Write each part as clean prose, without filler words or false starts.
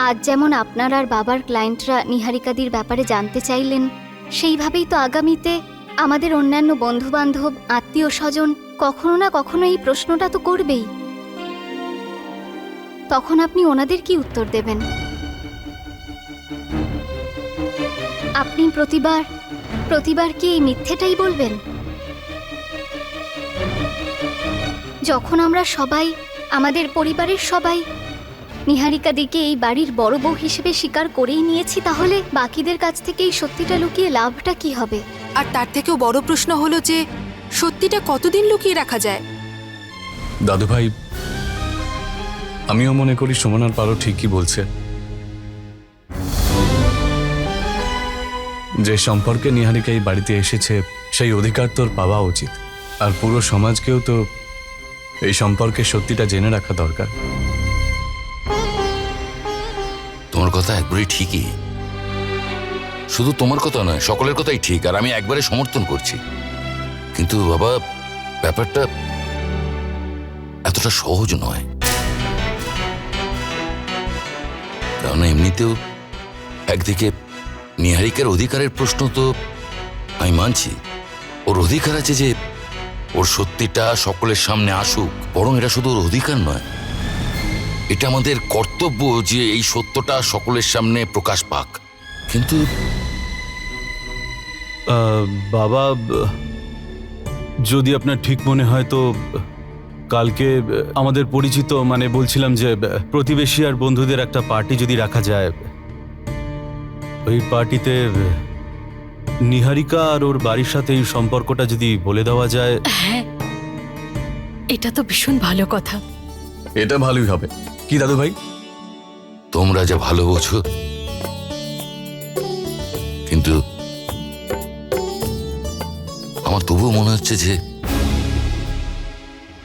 আজ যেমন আপনার আর বাবার ক্লায়েন্টরা নিহারিকাদির ব্যাপারে জানতে চাইলেন, সেইভাবেই তো আগামীতে আমাদের অন্যান্য বন্ধুবান্ধব, আত্মীয় স্বজন কখনো না কখনো এই প্রশ্নটা তো করবেই। তখন আপনি ওনাদের কি উত্তর দেবেন? আপনি প্রতিবার কি এই মিথ্যেটাই বলবেন? যখন আমরা সবাই, আমাদের পরিবারের সবাই নিহারিকাদিকে এই বাড়ির বড় বউ হিসেবে স্বীকার করেই নিয়েছি, তাহলে বাকিদের কাছ থেকে এই সত্যিটা লুকিয়ে লাভটা কি হবে? আর তার থেকেও বড় প্রশ্ন হলো যে সত্যিটা কতদিন লুকিয়ে রাখা যায়? দাদু ভাই, আমিও মনে করি সুমনার পারো ঠিকই বলছে। যে সম্পর্কে নিহারিকা এই বাড়িতে এসেছে সেই অধিকার তোর পাওয়া উচিত, আর পুরো সমাজকেও তো এই সম্পর্কে সত্যিটা জেনে রাখা দরকার। তোমার কথা একবারই ঠিকই, শুধু তোমার কথা নয়, সকলের কথাই ঠিক, আর আমি একবারে সমর্থন করছি। কিন্তু বাবা, ব্যাপারটা এতটা সহজ নয়। কারণ এমনিতেও একদিকে নিহারিকার অধিকারের প্রশ্ন তো আমি মানছি, ওর অধিকার আছে যে ওর সত্যিটা সকলের সামনে আসুক, বরং এটা শুধু ওর অধিকার নয়, এটা আমাদের কর্তব্য যে এই সত্যটা সকলের সামনে প্রকাশ পাক। কিন্তু বাবা, যদি আপনার ঠিক মনে হয় তো কালকে আমাদের পরিচিত, মানে বলছিলাম যে প্রতিবেশী আর বন্ধুদের একটা পার্টি যদি রাখা যায়, ওই পার্টিতে নিহারিকা আর ওর বাড়ির সাথে এই সম্পর্কটা যদি বলে দেওয়া যায়। হ্যাঁ, এটা তো ভীষণ ভালো কথা। এটা ভালোই হবে, কি দাদু ভাই? তোমরা যা ভালো বোঝো, কিন্তু আমার তবুও মনে হচ্ছে যে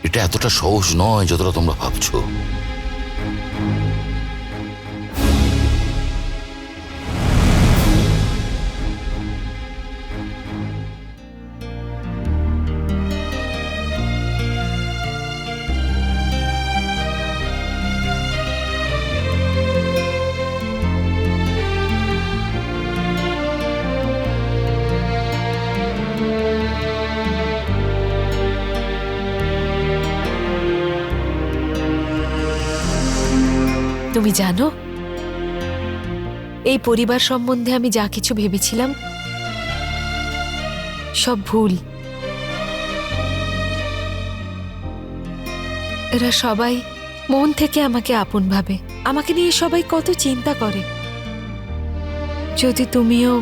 এটা এতটা সহজ নয় যতটা তোমরা ভাবছো। তুমি জানো, এই পরিবার সম্বন্ধে আমি যা কিছু ভেবেছিলাম সব ভুল। এরা সবাই মন থেকে আমাকে আপন ভাবে, আমাকে নিয়ে সবাই কত চিন্তা করে। যদি তুমিও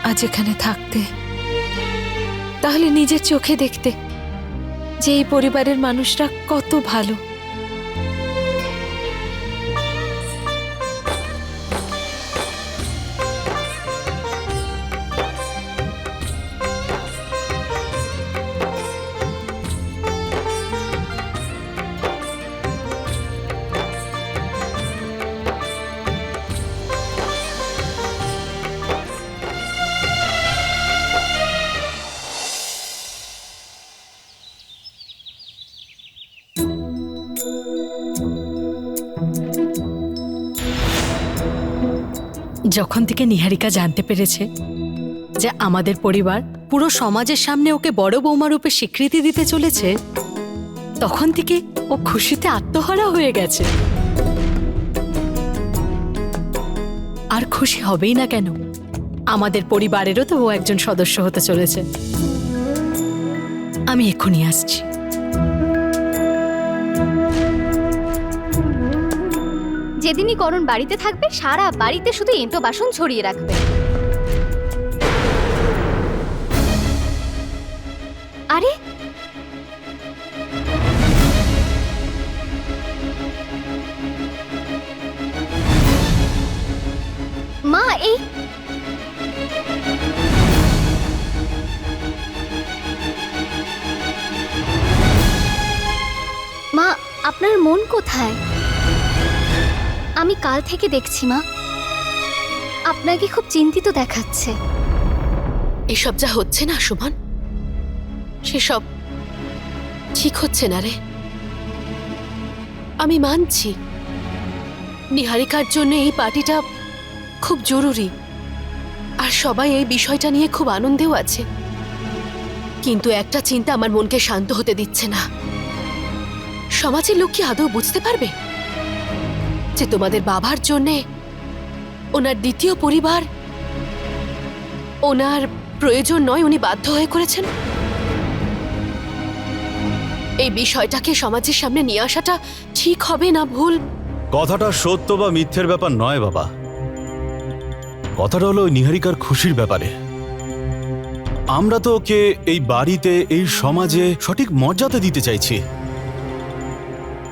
আজ এখানে থাকতে, তাহলে নিজের চোখে দেখতে যে এই পরিবারের মানুষরা কত ভালো। যখন থেকে নিহারিকা জানতে পেরেছে যে আমাদের পরিবার পুরো সমাজের সামনে ওকে বড় বৌমা রূপে স্বীকৃতি দিতে চলেছে, তখন থেকে ও খুশিতে আত্মহারা হয়ে গেছে। আর খুশি হবেই না কেন, আমাদের পরিবারেরও তো ও একজন সদস্য হতে চলেছে। আমি এক্ষুনি আসছি। যেদিনই করণ বাড়িতে থাকবে, সারা বাড়িতে শুধু এঁটো বাসন ছড়িয়ে রাখবে। আরে মা, মা, আপনার মন কোথায়? আমি কাল থেকে দেখছি মা, আপনাকে খুব চিন্তিত দেখাচ্ছে। এসব যা হচ্ছে না সুমন, সেসব ঠিক হচ্ছে না রে। আমি মানছি নিহারিকার জন্য এই পার্টিটা খুব জরুরি, আর সবাই এই বিষয়টা নিয়ে খুব আনন্দেও আছে। কিন্তু একটা চিন্তা আমার মনকে শান্ত হতে দিচ্ছে না। সমাজের লোক কি আদৌ বুঝতে পারবে যে তোমাদের বাবার জন্যে ওনার দ্বিতীয় পরিবার ওনার প্রয়োজন নয়, উনি বাধ্য হয়ে করেছেন? এই বিষয়টাকে সমাজের সামনে নিয়ে আসাটা ঠিক হবে না ভুল? কথাটা সত্য বা মিথ্যের ব্যাপার নয় বাবা, কথাটা হলো ওই নিহারিকার খুশির ব্যাপারে। আমরা তো ওকে এই বাড়িতে, এই সমাজে সঠিক মর্যাদা দিতে চাইছি।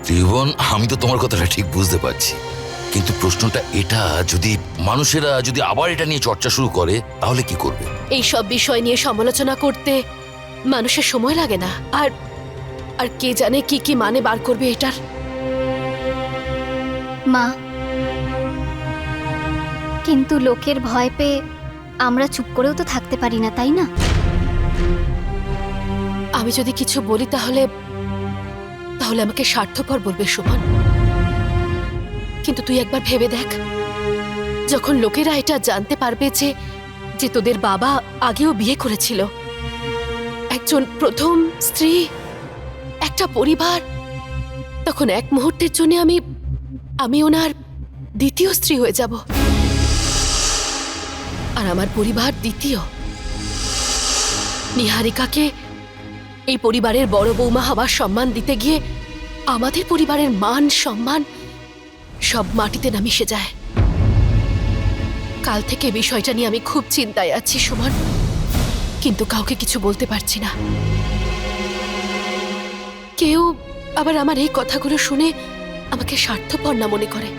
ত্রিভুবন, আমি তো তোমার কথাটা ঠিক বুঝতে পারছি, কিন্তু প্রশ্নটা এটা, যদি মানুষেরা যদি আবার এটা নিয়ে চর্চা শুরু করে তাহলে কি করবে? এই সব বিষয় নিয়ে সমালোচনা করতে মানুষের সময় লাগে না, আর আর কে জানে কি কি মানে বার করবে এটার। মা, কিন্তু লোকের ভয় পেয়ে আমরা চুপ করেও তো থাকতে পারি না, তাই না? আমি যদি কিছু বলি তাহলে তাহলে আমাকে স্বার্থপর বলবে সুমন। কিন্তু তুই একবার ভেবে দেখ, যখন লোকেরা এটা জানতে পারবে যে যে তোদের বাবা আগেও বিয়ে করেছিল, একজন প্রথম স্ত্রী, একটা পরিবার, তখন এক মুহূর্তের জন্য আমি ওনার দ্বিতীয় স্ত্রী হয়ে যাব, আর আমার পরিবার দ্বিতীয়। নিহারিকাকে এই পরিবারের বড় বৌমা হওয়ার সম্মান দিতে গিয়ে আমাদের পরিবারের মান সম্মান সব মাটিতে না মিশে যায়। কাল থেকে বিষয়টা নিয়ে আমি খুব চিন্তায় আছি সুমন, কিন্তু কাউকে কিছু বলতে পারছি না। কেউ আবার আমার এই কথাগুলো শুনে আমাকে স্বার্থপর না মনে করে।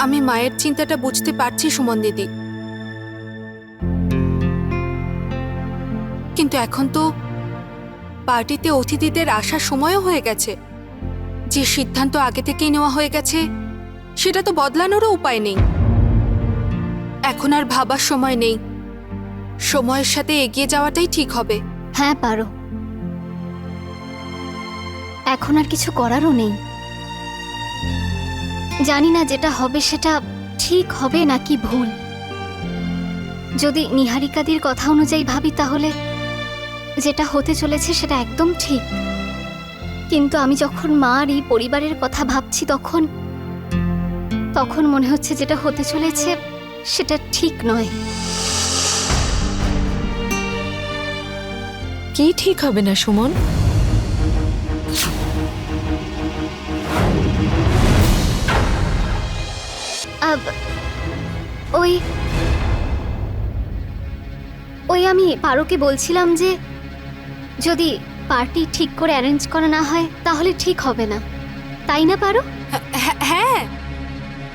আমি মায়ের চিন্তাটা বুঝতে পারছি সুমন দিদি, কিন্তু এখন তো পার্টিতে অতিথিদের আসার সময়ও হয়ে গেছে। যে সিদ্ধান্ত আগে থেকেই নেওয়া হয়ে গেছে সেটা তো বদলানোরও উপায় নেই। এখন আর ভাবার সময় নেই, সময়ের সাথে এগিয়ে যাওয়াটাই ঠিক হবে। হ্যাঁ পারো, এখন আর কিছু করারও নেই। জানি না যেটা হবে সেটা ঠিক হবে নাকি ভুল। যদি নিহারিকাদির কথা অনুযায়ী ভাবি তাহলে যেটা হতে চলেছে সেটা একদম ঠিক, কিন্তু আমি যখন মা আর এই পরিবারের কথা ভাবছি তখন মনে হচ্ছে যেটা হতে চলেছে সেটা ঠিক নয়। কি ঠিক হবে না সুমন? ওই আমি পারোকে বলছিলাম যে যদি পার্টি ঠিক করে অ্যারেঞ্জ করা না হয় তাহলে ঠিক হবে না, তাই না পারো? হ্যাঁ,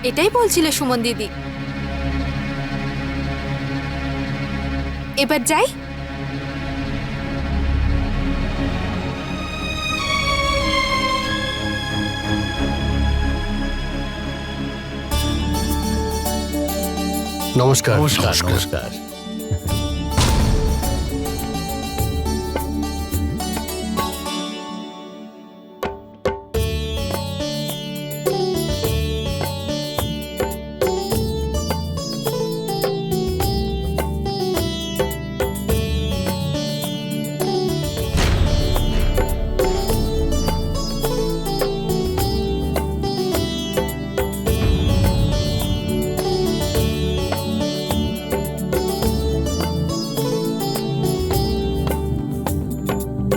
এটাই বলছিলে সুমন দিদি। এবার যাই। নমস্কার। নমস্কার নমস্কার।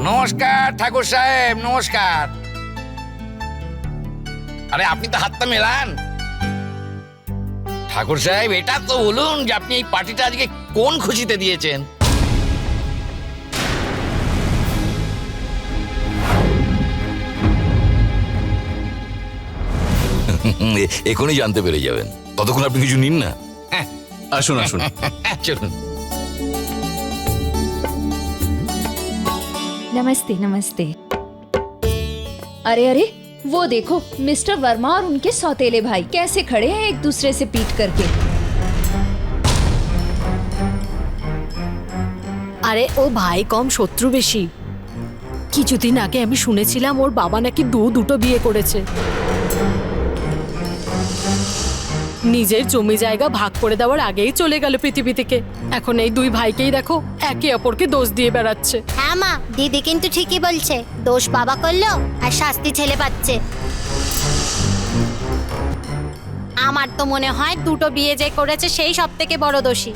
নমস্কার ঠাকুর সাহেব, নমস্কার। আরে আপনি তো হাতটা মেলান। ঠাকুর সাহেব, এটা তো বলুন যে আপনি এই পার্টিটা আজকে কোন খুশিতে দিয়েছেন? এখনই জানতে পেরে যাবেন, ততক্ষণ আপনি কিছু নিন না। আসুন আসুন। চলুন। नमस्ते नमस्ते। अरे अरे, वो देखो मिस्टर वर्मा और उनके सौतेले भाई कैसे खड़े हैं एक दूसरे से पीट करके। আরে ও ভাই কম শত্রু বেশি। কিছুদিন আগে আমি শুনেছিলাম ওর বাবা নাকি দুটো বিয়ে করেছে। নিজের জমি জায়গা ভাগ করে দেওয়ার আগেই চলে গেল পৃথিবী থেকে। এখন এই দুই ভাইকেই দেখো একে অপরকে দোষ দিয়ে বেড়াচ্ছে। হ্যাঁ মা, দিদি কিন্তু ঠিকই বলছে, দোষ বাবা করলো আর শাস্তি ছেলে পাচ্ছে। আমার তো মনে হয় দুটো বিয়ে যে করেছে সেই সব থেকে বড় দোষী।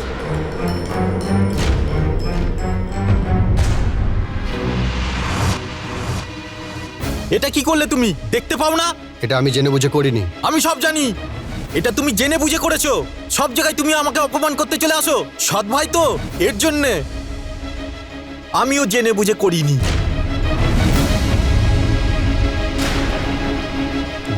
এটা কি করলে তুমি? দেখতে পাও না? এটা আমি জেনে বুঝে করিনি। আমি সব জানি। এটা তুমি জেনে বুঝে করেছো। সব জায়গায় তুমি আমাকে অপমান করতে চলে আসো। সৎ ভাই তো, এর জন্যে। আমিও জেনে বুঝে করিনি।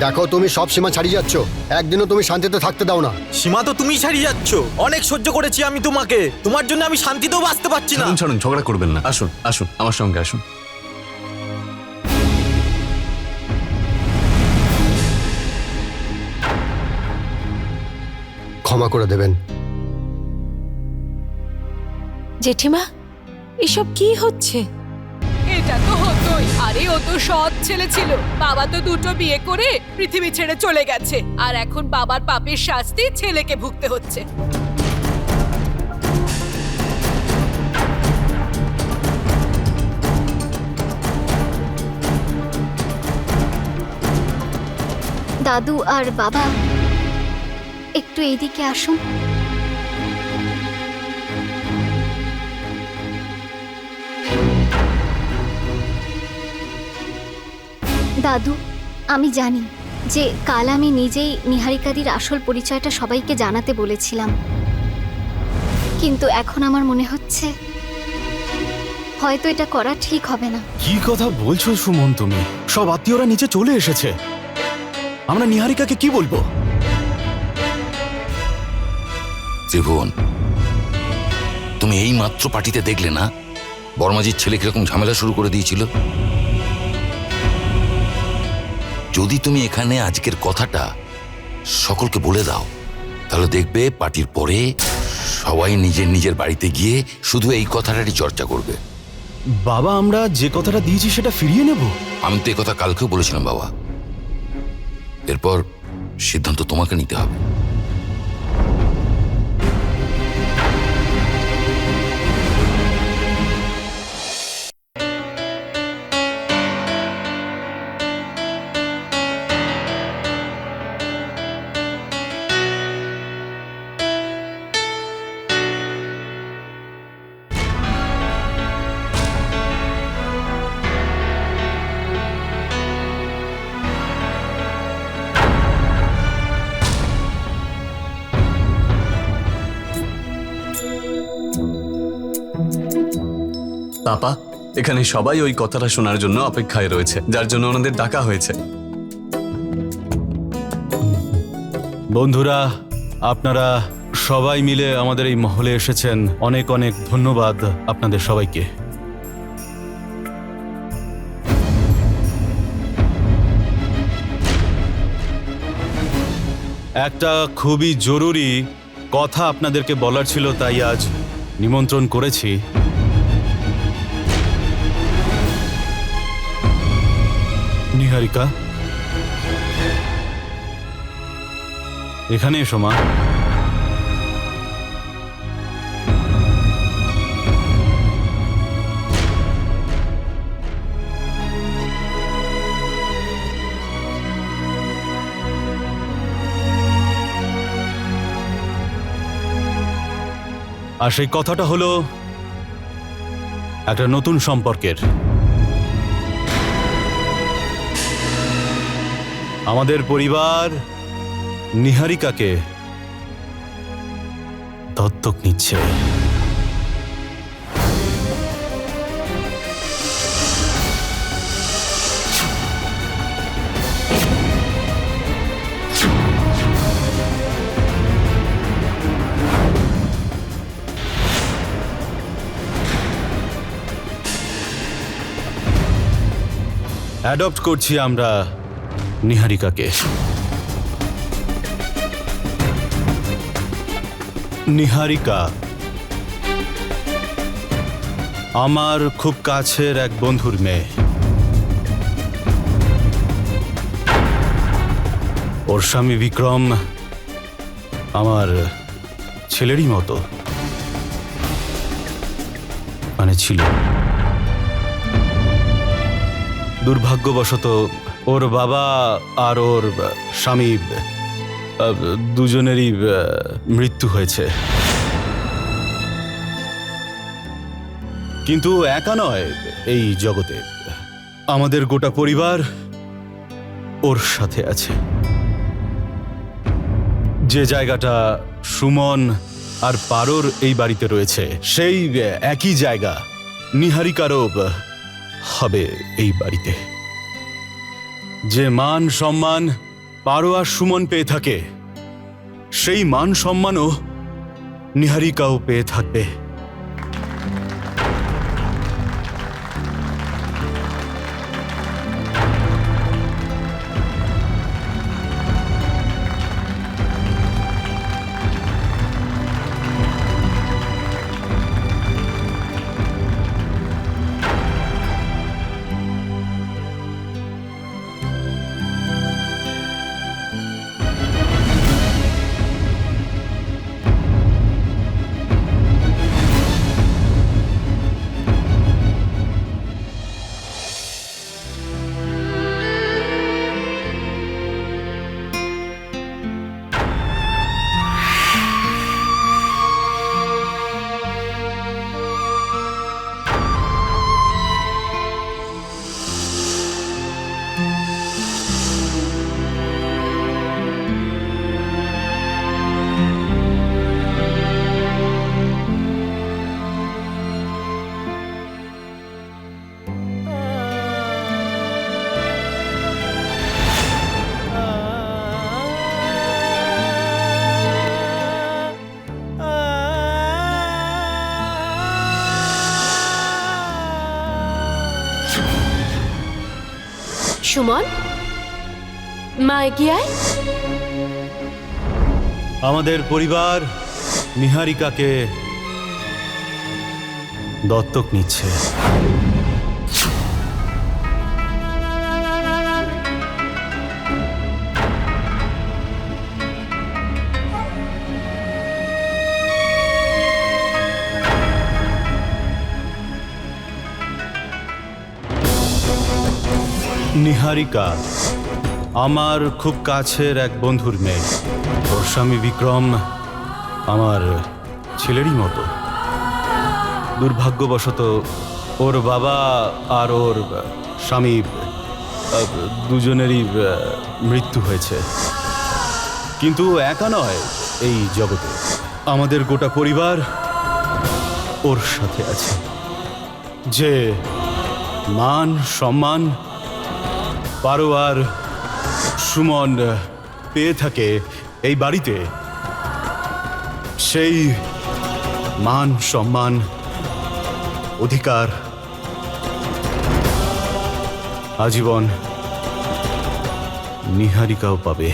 দেখো, তুমি সব সীমা ছাড়িয়ে যাচ্ছ। একদিনও তুমি শান্তিতে থাকতে দাও না। সীমা তো তুমি ছাড়িয়ে যাচ্ছ। অনেক সহ্য করেছি আমি তোমাকে। তোমার জন্য আমি শান্তিতেও বাঁচতে পারছি না। ছাড়ুন, ঝগড়া করবেন না। আসুন আসুন, আমার সঙ্গে আসুন। ক্ষমা করে দেবেন। জেঠিমা, এসব কি হচ্ছে? এটা তো হতোই। আরে ও তো সৎ ছেলে ছিল। বাবা তো দুটো বিয়ে করে পৃথিবী ছেড়ে চলে গেছে, আর এখন বাবার পাপের শাস্তি ছেলেকে ভুগতে হচ্ছে। দাদু আর বাবা একটু এইদিকে আসুন। দাদু, আমি জানি যে কাল আমি নিজেই নিহারিকাদির আসল পরিচয়টা সবাইকে জানাতে বলেছিলাম, কিন্তু এখন আমার মনে হচ্ছে হয়তো এটা করা ঠিক হবে না। কি কথা বলছো সুমন তুমি? সব আত্মীয়রা নিচে চলে এসেছে। আমরা নিহারিকাকে কি বলবো? ত্রিভুবন, তুমি এই মাত্র পার্টিতে দেখলে না বর্মাজির ছেলে কিরকম ঝামেলা শুরু করে দিয়েছিল? যদি তুমি এখানে আজকের কথাটা সকলকে বলে দাও, তাহলে দেখবে পার্টির পরে সবাই নিজের নিজের বাড়িতে গিয়ে শুধু এই কথাটারই চর্চা করবে। বাবা, আমরা যে কথাটা দিয়েছি সেটা ফিরিয়ে নেব। আমি তো এই কথা কালকেও বলেছিলাম বাবা। এরপর সিদ্ধান্ত তোমাকে নিতে হবে। পাপা, এখানে সবাই ওই কথাটা শোনার জন্য অপেক্ষায় রয়েছে, যার জন্য ওনাদের ডাকা হয়েছে। বন্ধুরা, আপনারা সবাই মিলে আমাদের এই মহলে এসেছেন, অনেক অনেক ধন্যবাদ আপনাদের সবাইকে। একটা খুবই জরুরি কথা আপনাদেরকে বলার ছিল, তাই আজ নিমন্ত্রণ করেছি। নিহারিকা, এখানে এসো মা। আর সেই কথাটা হলো একটা নতুন সম্পর্কের। আমাদের পরিবার নিহারিকাকে দত্তক নিচ্ছে। অ্যাডপ্ট করছি আমরা নিহারিকাকে। নিহারিকা আমার খুব কাছের এক বন্ধুর মেয়ে। ওর স্বামী বিক্রম আমার ছেলেরই মতো মানে ছিল। দুর্ভাগ্যবশত ওর বাবা আর ওর স্বামী দুজনেরই মৃত্যু হয়েছে। কিন্তু একা নয় এই জগতে, আমাদের গোটা পরিবার ওর সাথে আছে। যে জায়গাটা সুমন আর পারোর এই বাড়িতে রয়েছে, সেই একই জায়গা নিহারিকারও হবে এই বাড়িতে। যে মান সম্মান পারো আর সুমন পেয়ে থাকে, সেই মান সম্মানও নিহারিকাও পেয়ে থাকবে। সুমন, মা এগিয়ে আয়। আমাদের পরিবার নিহারিকাকে দত্তক নিচ্ছে। নিহারিকা আমার খুব কাছের এক বন্ধুর মেয়ে। ওর স্বামী বিক্রম আমার ছেলেরই মতো। দুর্ভাগ্যবশত ওর বাবা আর ওর স্বামী দুজনেরই মৃত্যু হয়েছে। কিন্তু একা নয় এই জগতে, আমাদের গোটা পরিবার ওর সাথে আছে। যে মান সম্মান পারো আর সুমন পেয়ে থাকে এই বাড়িতে, সেই মান সম্মান অধিকার আজীবন নিহারিকাও পাবে।